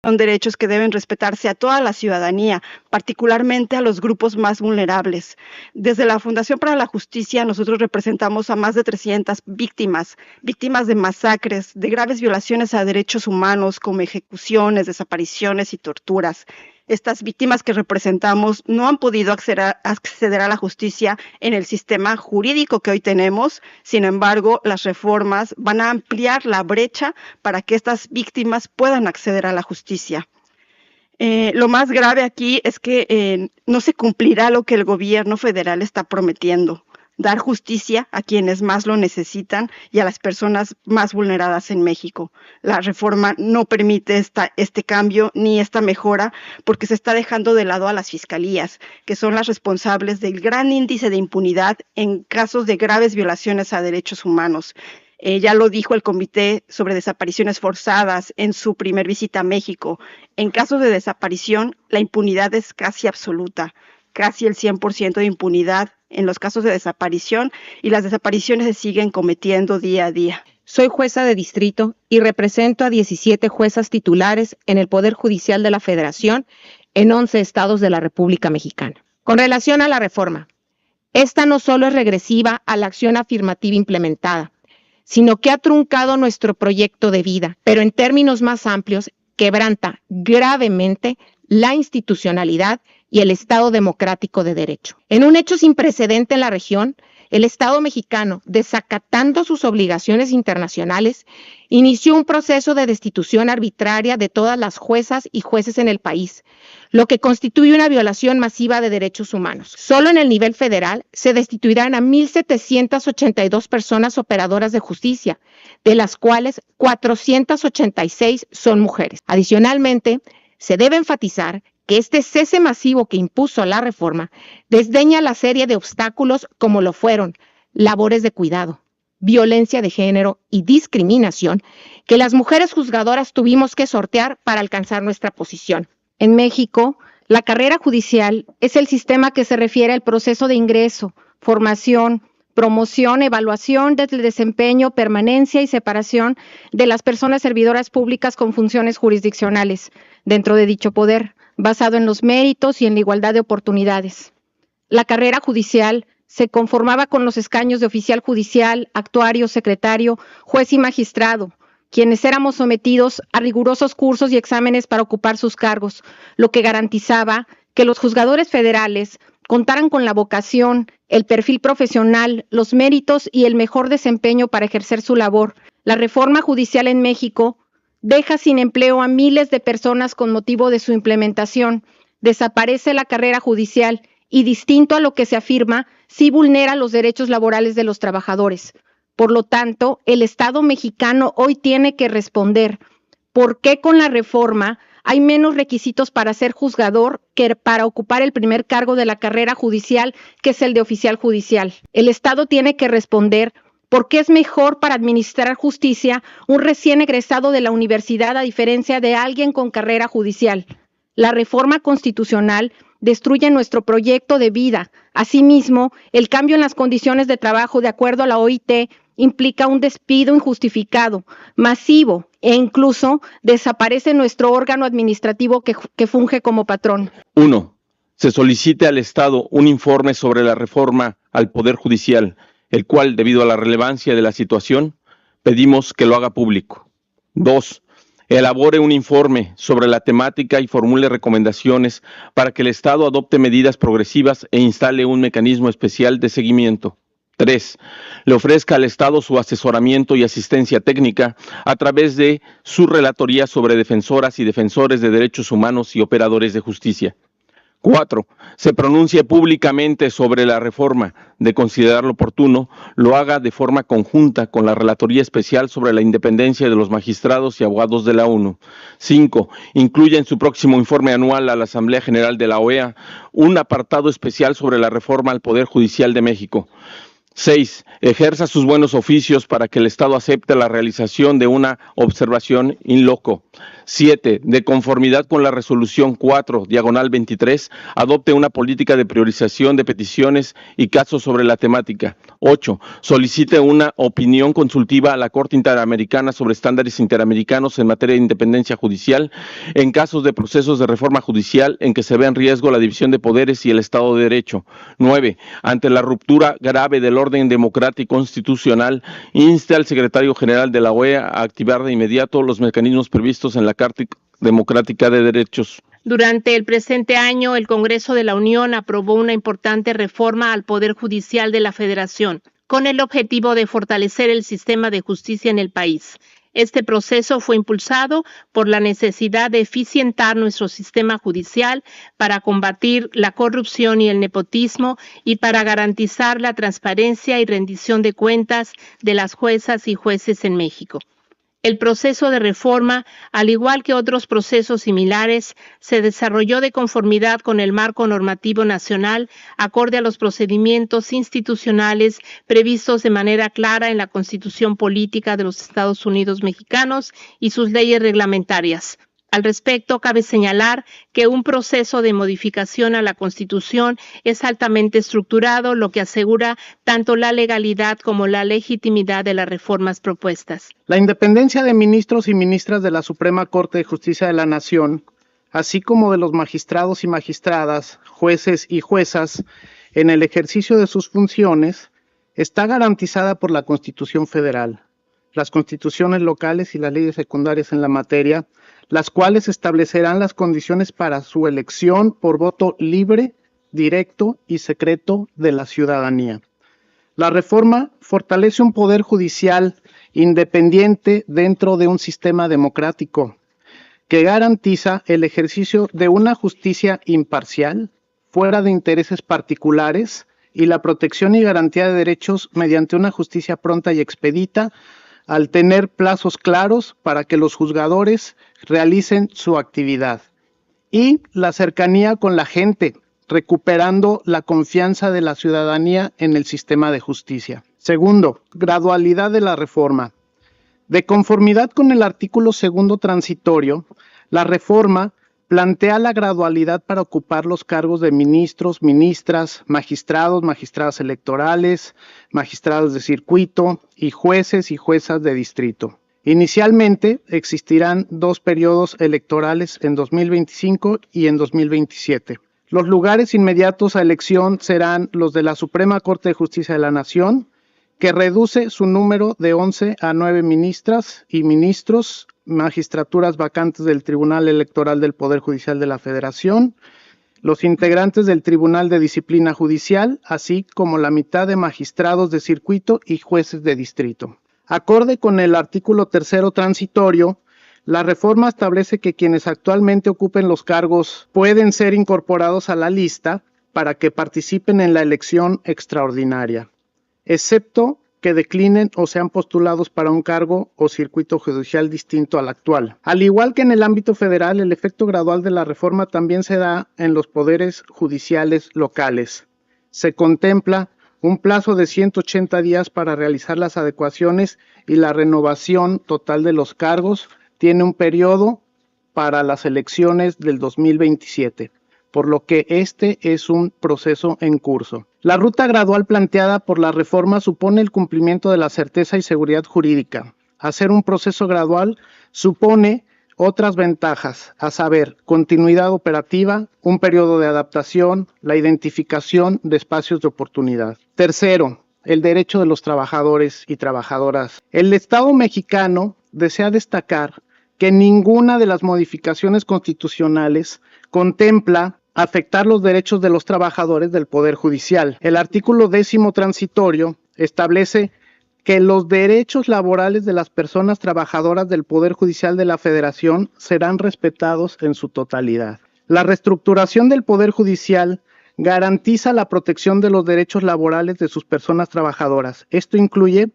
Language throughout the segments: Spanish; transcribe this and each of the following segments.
Son derechos que deben respetarse a toda la ciudadanía, particularmente a los grupos más vulnerables. Desde la Fundación para la Justicia, nosotros representamos a más de 300 víctimas, víctimas de masacres, de graves violaciones a derechos humanos, como ejecuciones, desapariciones y torturas. Estas víctimas que representamos no han podido acceder a la justicia en el sistema jurídico que hoy tenemos. Sin embargo, las reformas van a ampliar la brecha para que estas víctimas puedan acceder a la justicia. Lo más grave aquí es que no se cumplirá lo que el gobierno federal está prometiendo: dar justicia a quienes más lo necesitan y a las personas más vulneradas en México. La reforma no permite este cambio ni esta mejora, porque se está dejando de lado a las fiscalías, que son las responsables del gran índice de impunidad en casos de graves violaciones a derechos humanos. Ya lo dijo el Comité sobre Desapariciones Forzadas en su primer visita a México. En casos de desaparición, la impunidad es casi absoluta, casi el 100% de impunidad en los casos de desaparición, y las desapariciones se siguen cometiendo día a día. Soy jueza de distrito y represento a 17 juezas titulares en el Poder Judicial de la Federación en 11 estados de la República Mexicana. Con relación a la reforma, esta no solo es regresiva a la acción afirmativa implementada, sino que ha truncado nuestro proyecto de vida, pero en términos más amplios, quebranta gravemente la institucionalidad y el Estado democrático de derecho. En un hecho sin precedente en la región, el Estado mexicano, desacatando sus obligaciones internacionales, inició un proceso de destitución arbitraria de todas las juezas y jueces en el país, lo que constituye una violación masiva de derechos humanos. Solo en el nivel federal se destituirán a 1,782 personas operadoras de justicia, de las cuales 486 son mujeres. Adicionalmente, se debe enfatizar que este cese masivo que impuso la reforma desdeña la serie de obstáculos como lo fueron labores de cuidado, violencia de género y discriminación que las mujeres juzgadoras tuvimos que sortear para alcanzar nuestra posición. En México, la carrera judicial es el sistema que se refiere al proceso de ingreso, formación, promoción, evaluación del desempeño, permanencia y separación de las personas servidoras públicas con funciones jurisdiccionales dentro de dicho poder, basado en los méritos y en la igualdad de oportunidades. La carrera judicial se conformaba con los escaños de oficial judicial, actuario, secretario, juez y magistrado, quienes éramos sometidos a rigurosos cursos y exámenes para ocupar sus cargos, lo que garantizaba que los juzgadores federales contaran con la vocación, el perfil profesional, los méritos y el mejor desempeño para ejercer su labor. La reforma judicial en México deja sin empleo a miles de personas con motivo de su implementación, desaparece la carrera judicial y, distinto a lo que se afirma, sí vulnera los derechos laborales de los trabajadores. Por lo tanto, el Estado mexicano hoy tiene que responder por qué con la reforma hay menos requisitos para ser juzgador que para ocupar el primer cargo de la carrera judicial, que es el de oficial judicial. El Estado tiene que responder por qué es mejor para administrar justicia un recién egresado de la universidad a diferencia de alguien con carrera judicial. La reforma constitucional destruye nuestro proyecto de vida. Asimismo, el cambio en las condiciones de trabajo de acuerdo a la OIT implica un despido injustificado, masivo, e incluso desaparece nuestro órgano administrativo que funge como patrón. 1. Se solicite al Estado un informe sobre la reforma al Poder Judicial, el cual, debido a la relevancia de la situación, pedimos que lo haga público. 2. Elabore un informe sobre la temática y formule recomendaciones para que el Estado adopte medidas progresivas e instale un mecanismo especial de seguimiento. 3. Le ofrezca al Estado su asesoramiento y asistencia técnica a través de su relatoría sobre defensoras y defensores de derechos humanos y operadores de justicia. 4. Se pronuncie públicamente sobre la reforma. De considerarlo oportuno, lo haga de forma conjunta con la Relatoría Especial sobre la Independencia de los Magistrados y Abogados de la ONU. 5. Incluya en su próximo informe anual a la Asamblea General de la OEA un apartado especial sobre la reforma al Poder Judicial de México. 6. Ejerza sus buenos oficios para que el Estado acepte la realización de una observación in loco. 7. De conformidad con la resolución 4/23, adopte una política de priorización de peticiones y casos sobre la temática. 8. Solicite una opinión consultiva a la Corte Interamericana sobre estándares interamericanos en materia de independencia judicial en casos de procesos de reforma judicial en que se vea en riesgo la división de poderes y el Estado de Derecho. 9. Ante la ruptura grave del orden democrático constitucional, inste al secretario general de la OEA a activar de inmediato los mecanismos previstos en la Carta Democrática de Derechos. Durante el presente año, el Congreso de la Unión aprobó una importante reforma al Poder Judicial de la Federación, con el objetivo de fortalecer el sistema de justicia en el país. Este proceso fue impulsado por la necesidad de eficientar nuestro sistema judicial para combatir la corrupción y el nepotismo y para garantizar la transparencia y rendición de cuentas de las juezas y jueces en México. El proceso de reforma, al igual que otros procesos similares, se desarrolló de conformidad con el marco normativo nacional, acorde a los procedimientos institucionales previstos de manera clara en la Constitución Política de los Estados Unidos Mexicanos y sus leyes reglamentarias. Al respecto, cabe señalar que un proceso de modificación a la Constitución es altamente estructurado, lo que asegura tanto la legalidad como la legitimidad de las reformas propuestas. La independencia de ministros y ministras de la Suprema Corte de Justicia de la Nación, así como de los magistrados y magistradas, jueces y juezas, en el ejercicio de sus funciones, está garantizada por la Constitución Federal, las constituciones locales y las leyes secundarias en la materia, las cuales establecerán las condiciones para su elección por voto libre, directo y secreto de la ciudadanía. La reforma fortalece un poder judicial independiente dentro de un sistema democrático que garantiza el ejercicio de una justicia imparcial, fuera de intereses particulares, y la protección y garantía de derechos mediante una justicia pronta y expedita, al tener plazos claros para que los juzgadores realicen su actividad. Y la cercanía con la gente, recuperando la confianza de la ciudadanía en el sistema de justicia. Segundo, gradualidad de la reforma. De conformidad con el artículo 2 transitorio, la reforma plantea la gradualidad para ocupar los cargos de ministros, ministras, magistrados, magistradas electorales, magistrados de circuito y jueces y juezas de distrito. Inicialmente existirán 2 periodos electorales en 2025 y en 2027. Los lugares inmediatos a elección serán los de la Suprema Corte de Justicia de la Nación, que reduce su número de 11 a 9 ministras y ministros, magistraturas vacantes del Tribunal Electoral del Poder Judicial de la Federación, los integrantes del Tribunal de Disciplina Judicial, así como la mitad de magistrados de circuito y jueces de distrito. Acorde con el artículo 3 transitorio, la reforma establece que quienes actualmente ocupen los cargos pueden ser incorporados a la lista para que participen en la elección extraordinaria, excepto que declinen o sean postulados para un cargo o circuito judicial distinto al actual. Al igual que en el ámbito federal, el efecto gradual de la reforma también se da en los poderes judiciales locales. Se contempla un plazo de 180 días para realizar las adecuaciones y la renovación total de los cargos tiene un periodo para las elecciones del 2027. Por lo que este es un proceso en curso. La ruta gradual planteada por la reforma supone el cumplimiento de la certeza y seguridad jurídica. Hacer un proceso gradual supone otras ventajas, a saber, continuidad operativa, un periodo de adaptación, la identificación de espacios de oportunidad. Tercero, el derecho de los trabajadores y trabajadoras. El Estado mexicano desea destacar que ninguna de las modificaciones constitucionales contempla afectar los derechos de los trabajadores del Poder Judicial. El artículo 10 transitorio establece que los derechos laborales de las personas trabajadoras del Poder Judicial de la Federación serán respetados en su totalidad. La reestructuración del Poder Judicial garantiza la protección de los derechos laborales de sus personas trabajadoras. Esto incluye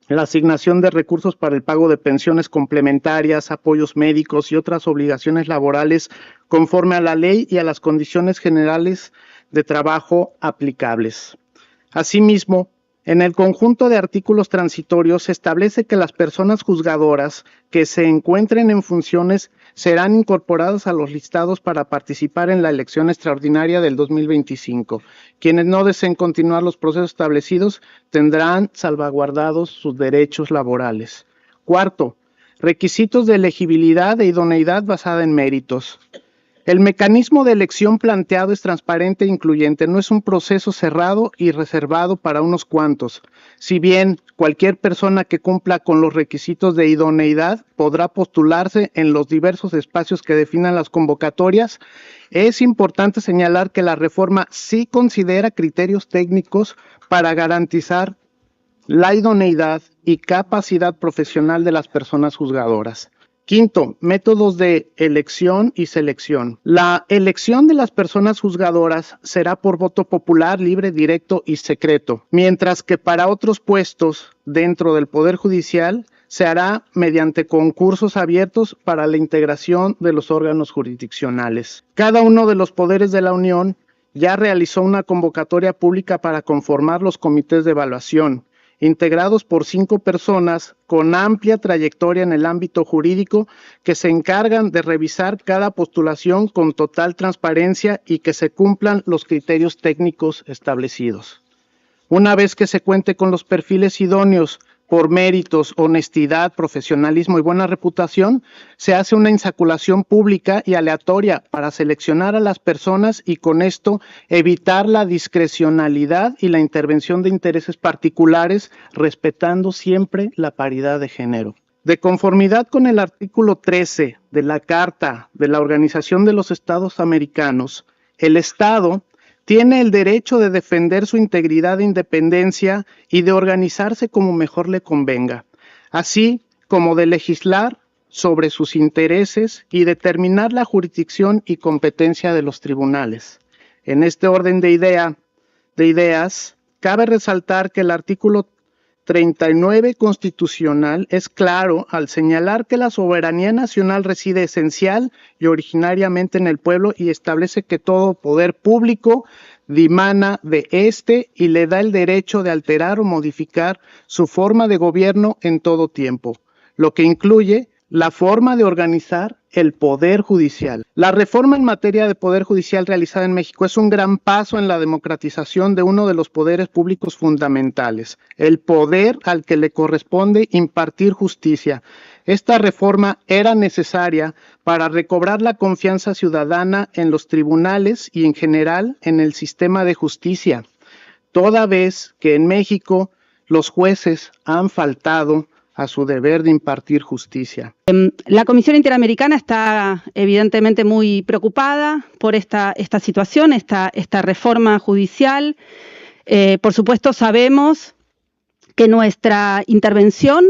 la asignación de recursos para el pago de pensiones complementarias, apoyos médicos y otras obligaciones laborales conforme a la ley y a las condiciones generales de trabajo aplicables. Asimismo, En el conjunto de artículos transitorios se establece que las personas juzgadoras que se encuentren en funciones serán incorporadas a los listados para participar en la elección extraordinaria del 2025. Quienes no deseen continuar los procesos establecidos tendrán salvaguardados sus derechos laborales. Cuarto, requisitos de elegibilidad e idoneidad basada en méritos. El mecanismo de elección planteado es transparente e incluyente, no es un proceso cerrado y reservado para unos cuantos. Si bien cualquier persona que cumpla con los requisitos de idoneidad podrá postularse en los diversos espacios que definan las convocatorias, es importante señalar que la reforma sí considera criterios técnicos para garantizar la idoneidad y capacidad profesional de las personas juzgadoras. Quinto, métodos de elección y selección. La elección de las personas juzgadoras será por voto popular, libre, directo y secreto, mientras que para otros puestos dentro del Poder Judicial se hará mediante concursos abiertos para la integración de los órganos jurisdiccionales. Cada uno de los poderes de la Unión ya realizó una convocatoria pública para conformar los comités de evaluación, integrados por 5 personas con amplia trayectoria en el ámbito jurídico que se encargan de revisar cada postulación con total transparencia y que se cumplan los criterios técnicos establecidos. Una vez que se cuente con los perfiles idóneos por méritos, honestidad, profesionalismo y buena reputación, se hace una insaculación pública y aleatoria para seleccionar a las personas y con esto evitar la discrecionalidad y la intervención de intereses particulares, respetando siempre la paridad de género. De conformidad con el artículo 13 de la Carta de la Organización de los Estados Americanos, el Estado tiene el derecho de defender su integridad e independencia y de organizarse como mejor le convenga, así como de legislar sobre sus intereses y determinar la jurisdicción y competencia de los tribunales. En este orden de ideas, cabe resaltar que el artículo 39 constitucional es claro al señalar que la soberanía nacional reside esencial y originariamente en el pueblo y establece que todo poder público dimana de éste y le da el derecho de alterar o modificar su forma de gobierno en todo tiempo, lo que incluye la forma de organizar el Poder Judicial. La reforma en materia de Poder Judicial realizada en México es un gran paso en la democratización de uno de los poderes públicos fundamentales, el poder al que le corresponde impartir justicia. Esta reforma era necesaria para recobrar la confianza ciudadana en los tribunales y en general en el sistema de justicia, toda vez que en México los jueces han faltado a su deber de impartir justicia. La Comisión Interamericana está evidentemente muy preocupada por esta situación, esta reforma judicial. Por supuesto, sabemos que nuestra intervención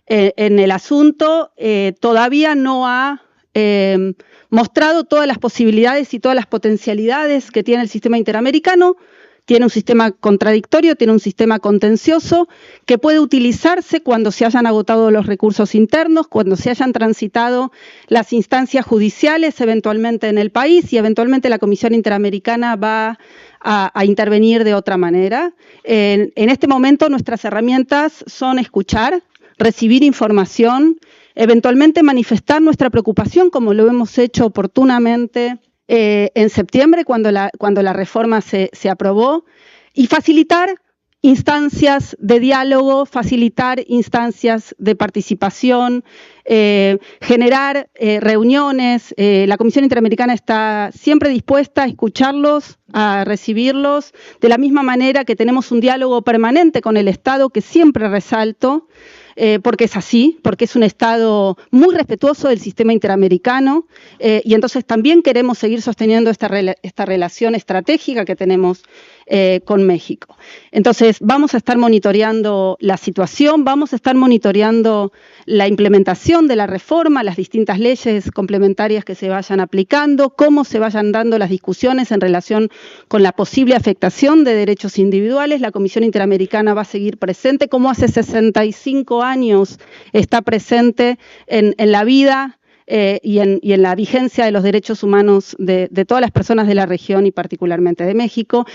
en el asunto todavía no ha mostrado todas las posibilidades y todas las potencialidades que tiene el sistema interamericano. Tiene un sistema contradictorio, tiene un sistema contencioso que puede utilizarse cuando se hayan agotado los recursos internos, cuando se hayan transitado las instancias judiciales eventualmente en el país y eventualmente la Comisión Interamericana va a intervenir de otra manera. En este momento nuestras herramientas son escuchar, recibir información, eventualmente manifestar nuestra preocupación como lo hemos hecho oportunamente en septiembre cuando la reforma se aprobó y facilitar instancias de diálogo, facilitar instancias de participación, generar reuniones. La Comisión Interamericana está siempre dispuesta a escucharlos, a recibirlos, de la misma manera que tenemos un diálogo permanente con el Estado que siempre resalto, porque es así, porque es un Estado muy respetuoso del sistema interamericano y entonces también queremos seguir sosteniendo esta relación estratégica que tenemos con México. Entonces vamos a estar monitoreando la situación, vamos a estar monitoreando la implementación de la reforma, las distintas leyes complementarias que se vayan aplicando, cómo se vayan dando las discusiones en relación con la posible afectación de derechos individuales. La Comisión Interamericana va a seguir presente, como hace 65 años está presente en la vida y en la vigencia de los derechos humanos de todas las personas de la región y particularmente de México.